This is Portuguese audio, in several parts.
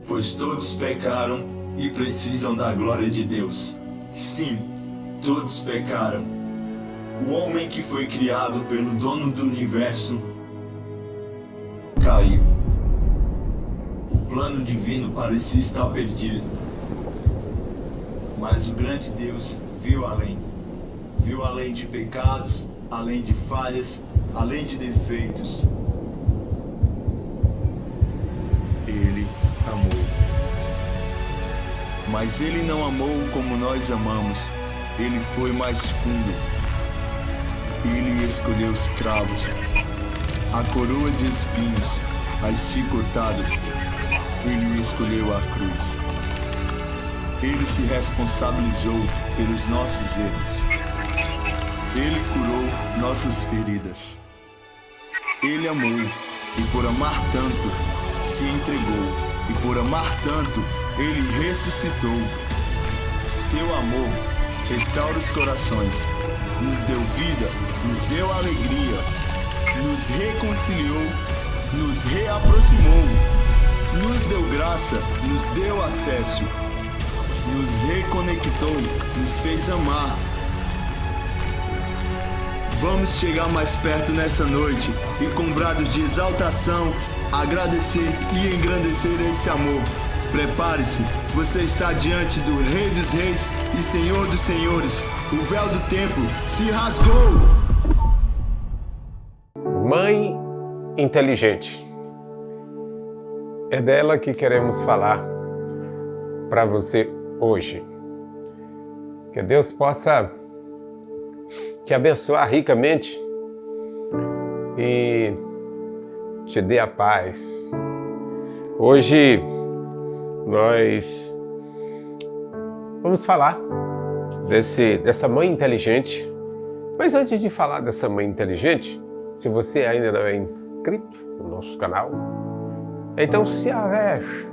pois todos pecaram e precisam da glória de Deus. Sim, todos pecaram. O homem que foi criado pelo dono do universo caiu. O plano divino parecia estar perdido. Mas o grande Deus viu além. Viu além de pecados, além de falhas, além de defeitos. Ele amou. Mas ele não amou como nós amamos. Ele foi mais fundo. Ele escolheu os cravos, a coroa de espinhos, as chicotadas. Ele escolheu a cruz. Ele se responsabilizou pelos nossos erros. Ele curou nossas feridas. Ele amou e por amar tanto, se entregou. E por amar tanto, ele ressuscitou. Seu amor restaura os corações, nos deu vida, nos deu alegria, nos reconciliou, nos reaproximou, nos deu graça, nos deu acesso, nos reconectou, nos fez amar. Vamos chegar mais perto nessa noite e com brados de exaltação, agradecer e engrandecer esse amor. Prepare-se, você está diante do Rei dos Reis e Senhor dos Senhores. O véu do templo se rasgou. Mãe inteligente. É dela que queremos falar para você hoje. Que Deus possa te abençoar ricamente e te dê a paz. Hoje nós vamos falar dessa mãe inteligente. Mas antes de falar dessa mãe inteligente, se você ainda não é inscrito no nosso canal, então se aveste,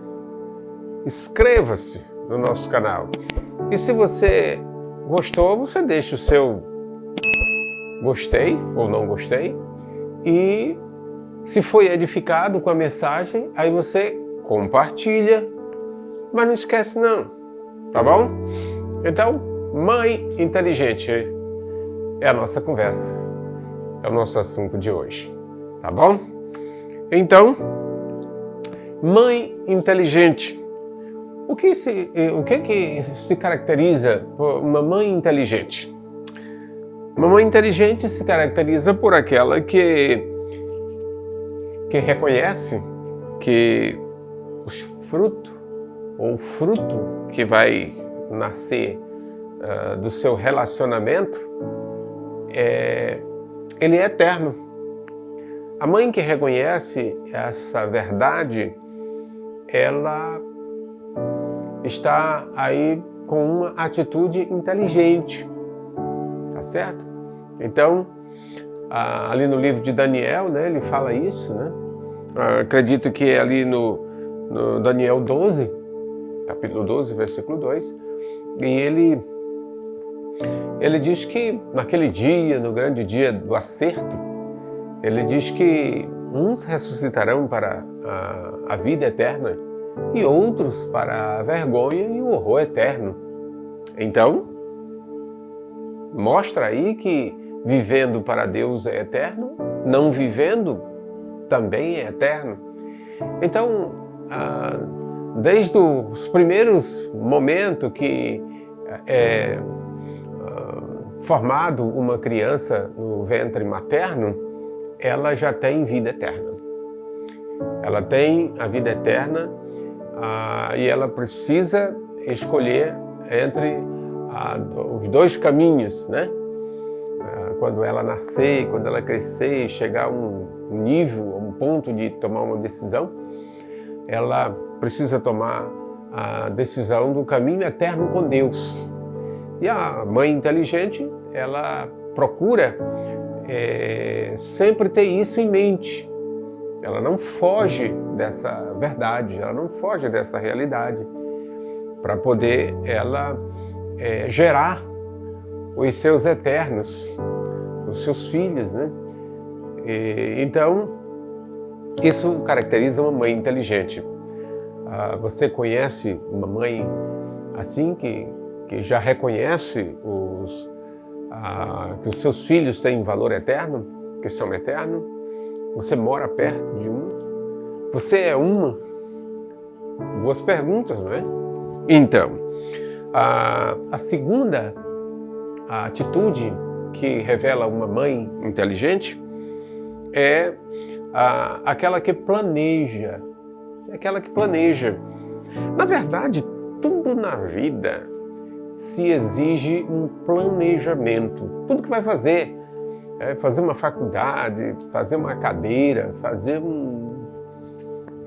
inscreva-se no nosso canal. E se você gostou, você deixa o seu gostei ou não gostei. E se foi edificado com a mensagem, aí você compartilha. Mas não esquece não, tá bom? Então, mãe inteligente é a nossa conversa, é o nosso assunto de hoje, tá bom? Então, mãe inteligente. O que se caracteriza por uma mãe inteligente? Uma mãe inteligente se caracteriza por aquela que reconhece que os frutos, ou o fruto que vai nascer do seu relacionamento, ele é eterno. A mãe que reconhece essa verdade, ela está aí com uma atitude inteligente, tá certo? Então, ali no livro de Daniel, né, ele fala isso, né? Acredito que é ali no Daniel 12, capítulo 12, versículo 2, e ele diz que naquele dia, no grande dia do acerto, ele diz que uns ressuscitarão para a vida eterna e outros para a vergonha e o horror eterno. Então, mostra aí que vivendo para Deus é eterno, não vivendo também é eterno. Então, desde os primeiros momentos que é formado uma criança no ventre materno, ela já tem vida eterna. Ela tem a vida eterna e ela precisa escolher entre os dois caminhos, né? Quando ela nascer, quando ela crescer, chegar a um nível, a um ponto de tomar uma decisão, ela precisa tomar a decisão do caminho eterno com Deus. E a mãe inteligente, ela procura sempre ter isso em mente. Ela não foge dessa verdade, ela não foge dessa realidade, para poder ela gerar os seus eternos, os seus filhos, né? Então, isso caracteriza uma mãe inteligente. Você conhece uma mãe assim que já reconhece que os seus filhos têm valor eterno, que são eternos? Você mora perto de um? Você é uma? Boas perguntas, não é? Então, a segunda atitude que revela uma mãe inteligente é aquela que planeja. Aquela que planeja. Na verdade, tudo na vida se exige um planejamento. Tudo que vai fazer. Fazer uma faculdade, fazer uma cadeira,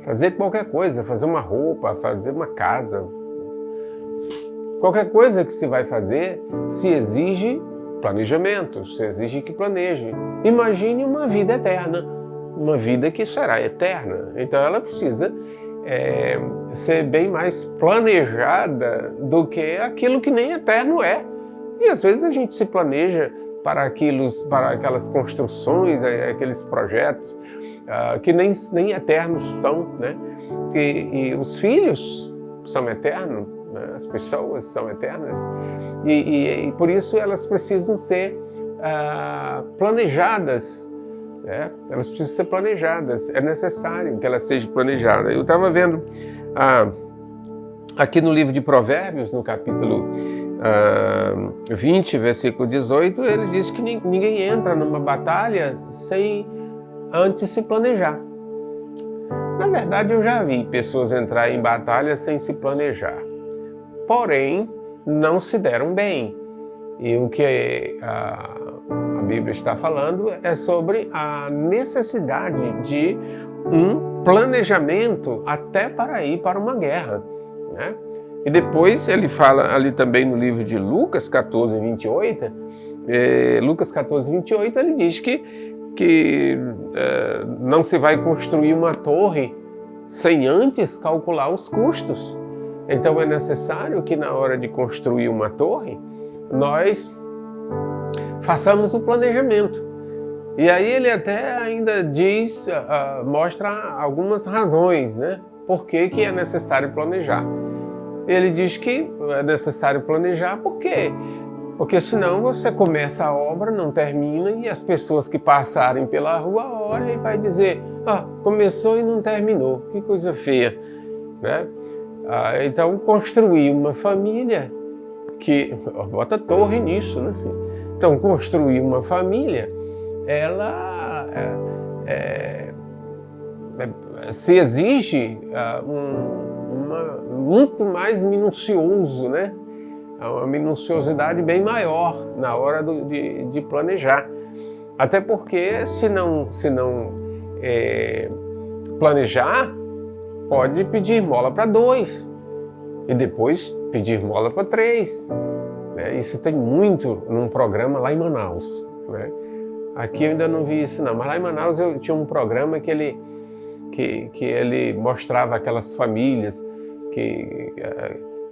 fazer qualquer coisa, fazer uma roupa, fazer uma casa. Qualquer coisa que se vai fazer se exige planejamento, se exige que planeje. Imagine uma vida eterna, uma vida que será eterna. Então ela precisa ser bem mais planejada do que aquilo que nem eterno é. E às vezes a gente se planeja para aquelas construções, aqueles projetos que nem eternos são, né? E os filhos são eternos, né? As pessoas são eternas, e por isso elas precisam ser planejadas, né? Elas precisam ser planejadas, é necessário que elas sejam planejadas. Eu estava vendo aqui no livro de Provérbios, no capítulo 20, versículo 18, ele diz que ninguém entra numa batalha sem antes se planejar. Na verdade, eu já vi pessoas entrar em batalha sem se planejar. Porém, não se deram bem. E o que a Bíblia está falando é sobre a necessidade de um planejamento até para ir para uma guerra, né? E depois ele fala ali também no livro de Lucas 14, 28, Lucas 14, 28, ele diz que não se vai construir uma torre sem antes calcular os custos. Então é necessário que na hora de construir uma torre, nós façamos o planejamento. E aí ele até ainda diz, mostra algumas razões, né? Por que é necessário planejar. Ele diz que é necessário planejar por quê? Porque senão você começa a obra, não termina, e as pessoas que passarem pela rua olham e vai dizer, começou e não terminou, que coisa feia, né? Então construir uma família bota torre nisso, né? Então construir uma família, ela se exige muito mais minucioso, né? Uma minuciosidade bem maior na hora de planejar. Até porque se não planejar, pode pedir mola para 2 e depois pedir mola para 3. Né? Isso tem muito num programa lá em Manaus. Né? Aqui eu ainda não vi isso não, mas lá em Manaus eu tinha um programa que ele mostrava aquelas famílias que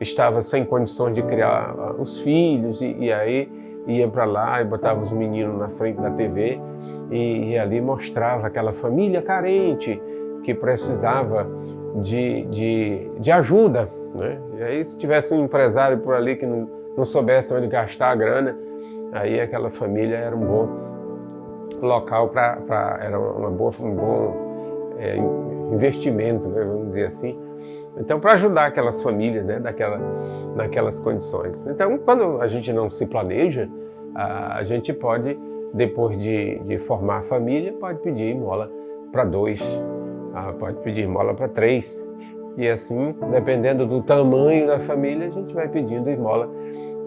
estavam sem condições de criar os filhos e aí ia para lá e botava os meninos na frente da TV e ali mostrava aquela família carente que precisava de ajuda, né? E aí se tivesse um empresário por ali que não soubesse onde gastar a grana, aí aquela família era um bom local era um bom investimento, né, vamos dizer assim. Então, para ajudar aquelas famílias, né, naquelas condições. Então, quando a gente não se planeja, a gente pode, depois de formar a família, pode pedir esmola para 2, pode pedir esmola para 3. E assim, dependendo do tamanho da família, a gente vai pedindo esmola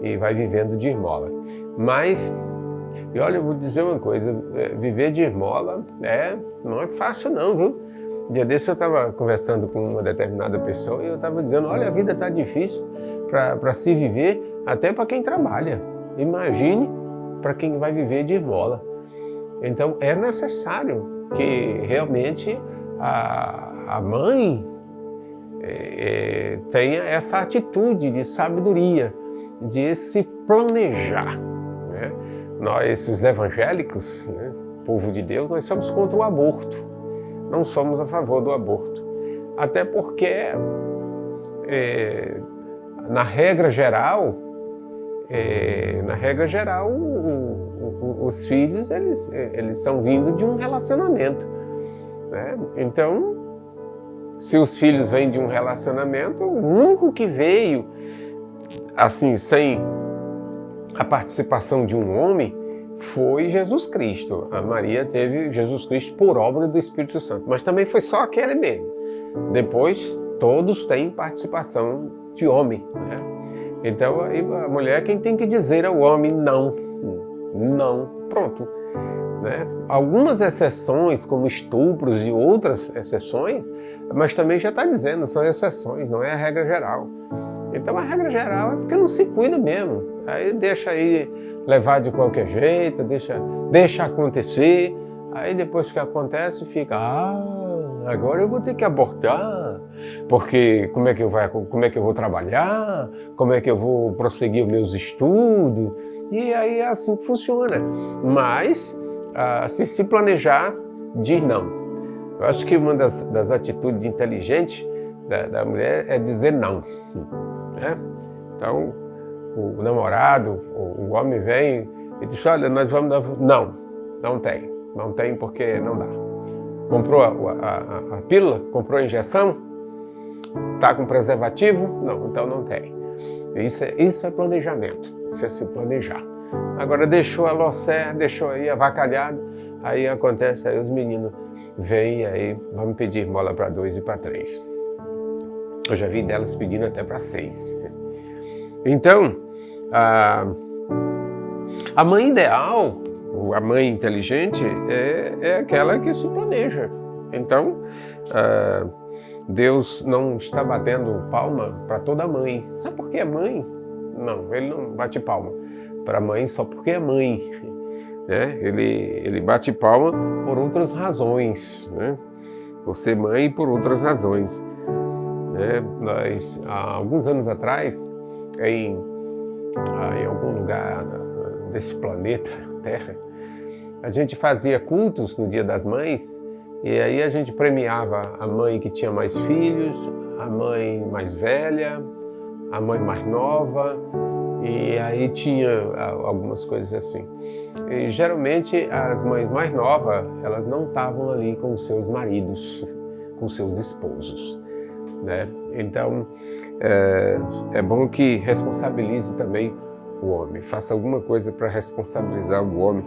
e vai vivendo de esmola. Mas, e olha, eu vou dizer uma coisa, viver de esmola não é fácil não, viu? Um dia desse eu estava conversando com uma determinada pessoa e eu estava dizendo, olha, a vida está difícil para se viver até para quem trabalha. Imagine para quem vai viver de esmola. Então é necessário que realmente a mãe tenha essa atitude de sabedoria, de se planejar. Né? Nós, os evangélicos, né, povo de Deus, nós somos contra o aborto. Não somos a favor do aborto. Até porque na regra geral, os filhos eles são vindos de um relacionamento, né? Então, se os filhos vêm de um relacionamento, o único que veio assim sem a participação de um homem foi Jesus Cristo. A Maria teve Jesus Cristo por obra do Espírito Santo, mas também foi só aquele mesmo. Depois, todos têm participação de homem, né? Então, aí a mulher é quem tem que dizer ao homem não, pronto, né? Algumas exceções, como estupros e outras exceções, mas também já está dizendo, são exceções, não é a regra geral. Então, a regra geral é porque não se cuida mesmo. Aí deixa aí levar de qualquer jeito, deixa acontecer. Aí depois que acontece, fica, agora eu vou ter que abortar, porque como é que eu vou trabalhar, como é que eu vou prosseguir os meus estudos, e aí é assim que funciona. Mas, se planejar, diz não. Eu acho que uma das atitudes inteligentes da mulher é dizer não, né? Então, o namorado, o homem vem e diz, olha, nós vamos dar... Não tem porque não dá. Comprou a pílula, comprou a injeção, está com preservativo? Não, então não tem. Isso é planejamento, isso é se planejar. Agora deixou a locé, deixou aí avacalhado, aí acontece, aí os meninos vêm aí, vamos pedir mola para 2 e para 3. Eu já vi delas pedindo até para 6. Então, a mãe ideal, a mãe inteligente, é aquela que se planeja. Então, Deus não está batendo palma para toda mãe. Sabe por que é mãe? Não, ele não bate palma para a mãe só porque é mãe, né? Ele bate palma por outras razões, né? Por ser mãe e por outras razões, né? Nós, há alguns anos atrás, em algum lugar desse planeta Terra, a gente fazia cultos no Dia das Mães, e aí a gente premiava a mãe que tinha mais filhos, a mãe mais velha, a mãe mais nova, e aí tinha algumas coisas assim. E geralmente as mães mais novas, elas não estavam ali com os seus maridos, com seus esposos, né? Então, é bom que responsabilize também o homem, faça alguma coisa para responsabilizar o homem,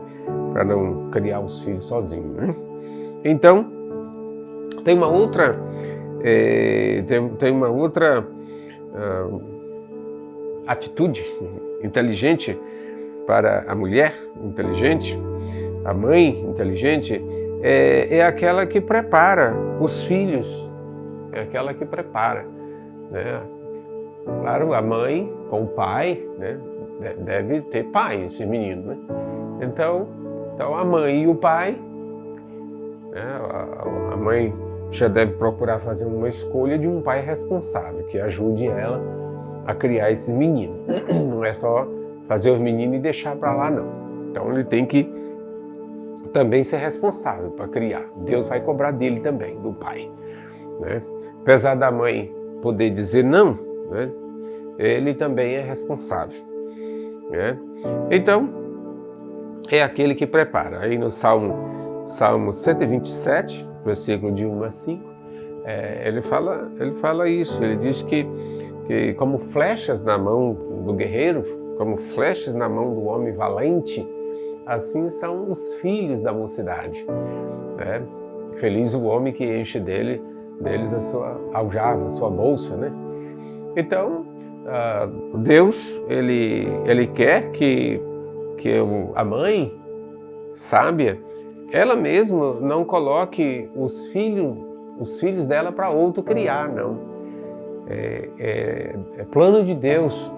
para não criar os filhos sozinho, né? Então, tem uma outra atitude inteligente para a mulher inteligente, a mãe inteligente, é aquela que prepara os filhos, é aquela que prepara, né? Claro, a mãe com o pai, né? Deve ter pai esse menino, né? Então a mãe e o pai, né? A mãe já deve procurar fazer uma escolha de um pai responsável, que ajude ela a criar esse menino. Não é só fazer os meninos e deixar para lá, não. Então ele tem que também ser responsável para criar. Deus vai cobrar dele também, do pai, né? Apesar da mãe poder dizer não, né? Ele também é responsável, né? Então, é aquele que prepara. Aí no Salmo 127, versículo de 1 a 5, ele fala isso. Ele diz que como flechas na mão do guerreiro, como flechas na mão do homem valente, assim são os filhos da mocidade, né? Feliz o homem que enche deles a sua aljava, a sua bolsa, né? Então, Deus, ele quer que a mãe sábia, ela mesma não coloque os filhos dela para outro criar, não. É plano de Deus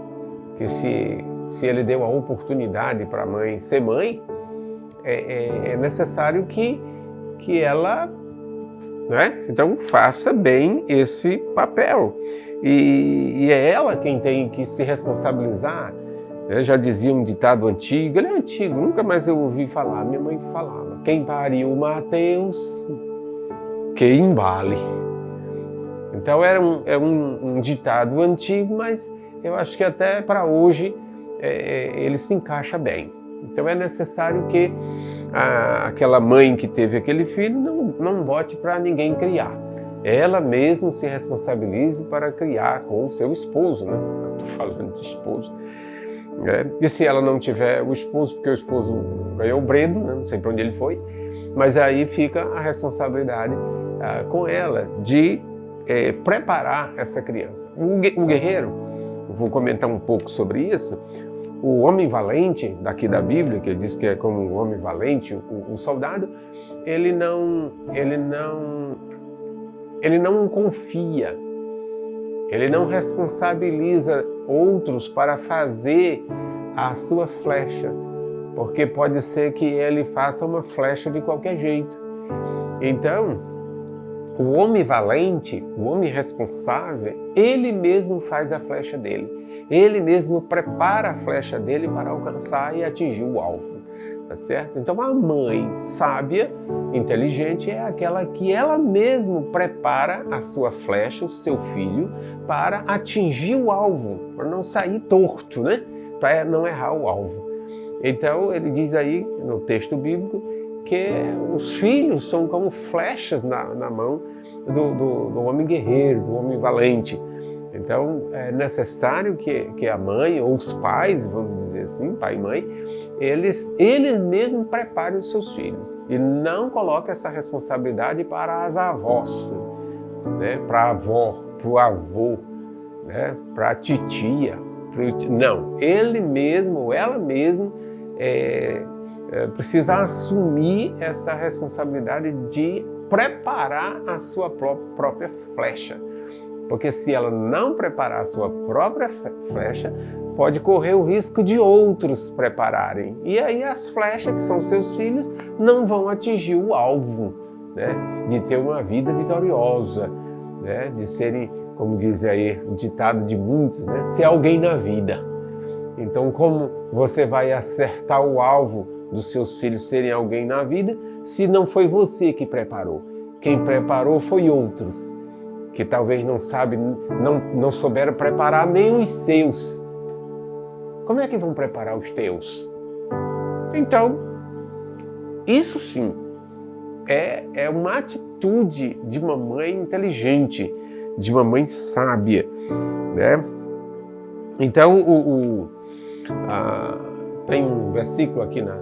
que se ele deu a oportunidade para a mãe ser mãe, é necessário que ela, né? Então faça bem esse papel. E é ela quem tem que se responsabilizar. Eu já dizia um ditado antigo, ele é antigo, nunca mais eu ouvi falar, minha mãe que falava: quem pariu Mateus, que embale. Então é um ditado antigo, mas eu acho que até para hoje ele se encaixa bem. Então é necessário que aquela mãe que teve aquele filho não bote para ninguém criar. Ela mesma se responsabilize para criar com o seu esposo, né? Eu estou falando de esposo. E se ela não tiver o esposo, porque o esposo ganhou o bredo, né? Não sei para onde ele foi, mas aí fica a responsabilidade com ela de preparar essa criança. O guerreiro, vou comentar um pouco sobre isso, o homem valente daqui da Bíblia, que diz que é como um homem valente, o soldado, ele não confia, ele não responsabiliza outros para fazer a sua flecha, porque pode ser que ele faça uma flecha de qualquer jeito. Então, o homem valente, o homem responsável, ele mesmo faz a flecha dele. Ele mesmo prepara a flecha dele para alcançar e atingir o alvo, tá certo? Então a mãe sábia, inteligente, é aquela que ela mesma prepara a sua flecha, o seu filho, para atingir o alvo, para não sair torto, né? Para não errar o alvo. Então ele diz aí no texto bíblico que os filhos são como flechas na mão do homem guerreiro, do homem valente. Então é necessário que a mãe ou os pais, vamos dizer assim, pai e mãe, eles mesmos preparem os seus filhos e não coloquem essa responsabilidade para as avós, né? Para a avó, para o avô, né? Para a titia. Não, ele mesmo ou ela mesma precisa assumir essa responsabilidade de preparar a sua própria flecha. Porque se ela não preparar a sua própria flecha, pode correr o risco de outros prepararem. E aí as flechas, que são seus filhos, não vão atingir o alvo, né? De ter uma vida vitoriosa, né? De serem, como diz aí o ditado de muitos, né? Ser alguém na vida. Então, como você vai acertar o alvo dos seus filhos serem alguém na vida, se não foi você que preparou? Quem preparou foi outros, que talvez não souberam preparar nem os seus. Como é que vão preparar os teus? Então, isso sim é uma atitude de uma mãe inteligente, de uma mãe sábia, né? Então, tem um versículo aqui na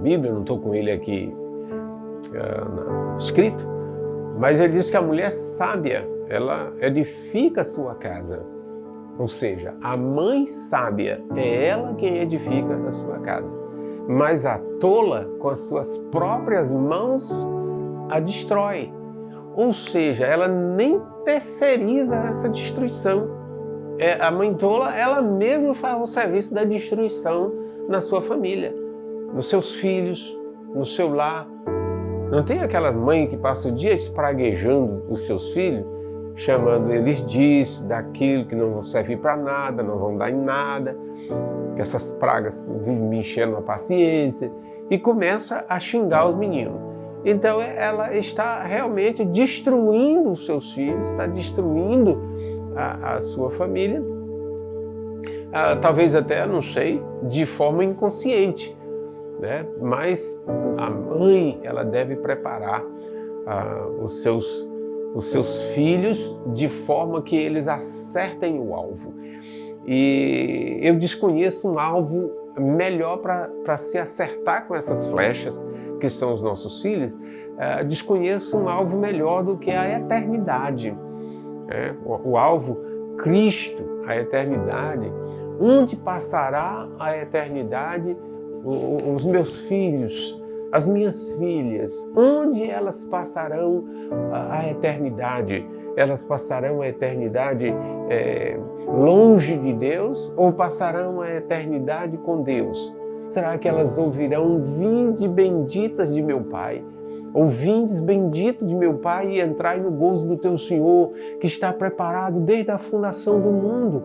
Bíblia, não estou com ele aqui escrito, mas ele diz que a mulher sábia, ela edifica a sua casa. Ou seja, a mãe sábia é ela quem edifica a sua casa. Mas a tola, com as suas próprias mãos, a destrói. Ou seja, ela nem terceiriza essa destruição. A mãe tola, ela mesma faz o serviço da destruição na sua família, nos seus filhos, no seu lar. Não tem aquela mãe que passa o dia espraguejando os seus filhos, chamando eles disso, daquilo, que não vão servir para nada, não vão dar em nada, que essas pragas vivem me enchendo a paciência, e começa a xingar os meninos. Então ela está realmente destruindo os seus filhos, está destruindo a sua família, talvez até, não sei, de forma inconsciente, né? Mas a mãe, ela deve preparar os seus filhos de forma que eles acertem o alvo. E eu desconheço um alvo melhor para se acertar com essas flechas, que são os nossos filhos. Desconheço um alvo melhor do que a eternidade. O alvo, Cristo, a eternidade. Onde passará a eternidade os meus filhos, as minhas filhas? Onde elas passarão a eternidade? Elas passarão a eternidade longe de Deus ou passarão a eternidade com Deus? Será que elas ouvirão vinde benditas de meu Pai? Ou vindes bendito de meu Pai e entrai no gozo do teu Senhor, que está preparado desde a fundação do mundo?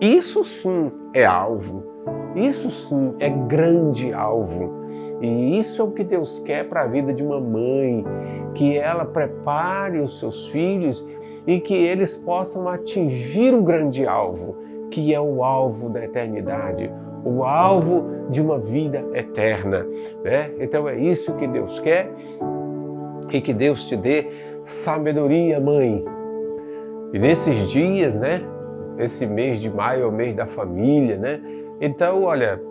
Isso sim é alvo. Isso sim é grande alvo. E isso é o que Deus quer para a vida de uma mãe, que ela prepare os seus filhos e que eles possam atingir o grande alvo, que é o alvo da eternidade, o alvo de uma vida eterna, né? Então é isso que Deus quer e que Deus te dê sabedoria, mãe. E nesses dias, né? Esse mês de maio é o mês da família, né? Então, olha,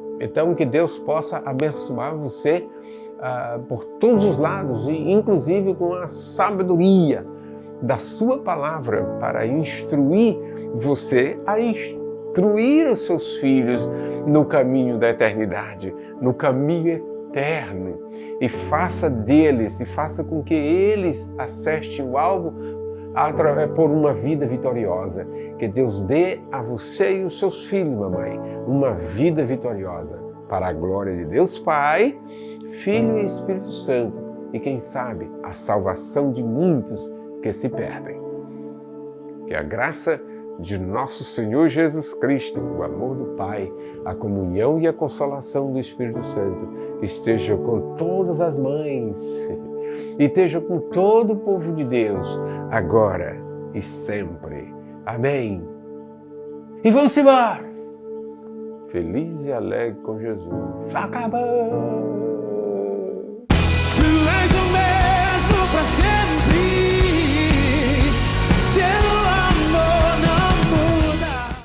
que Deus possa abençoar você por todos os lados, e inclusive com a sabedoria da sua palavra para instruir você a instruir os seus filhos no caminho da eternidade, no caminho eterno, e faça deles, e faça com que eles acertem o alvo por uma vida vitoriosa. Que Deus dê a você e os seus filhos, mamãe, uma vida vitoriosa, para a glória de Deus Pai, Filho e Espírito Santo, e quem sabe a salvação de muitos que se perdem. Que a graça de nosso Senhor Jesus Cristo, o amor do Pai, a comunhão e a consolação do Espírito Santo esteja com todas as mães e esteja com todo o povo de Deus, agora e sempre. Amém. E vamos embora! Feliz e alegre com Jesus. Acabou!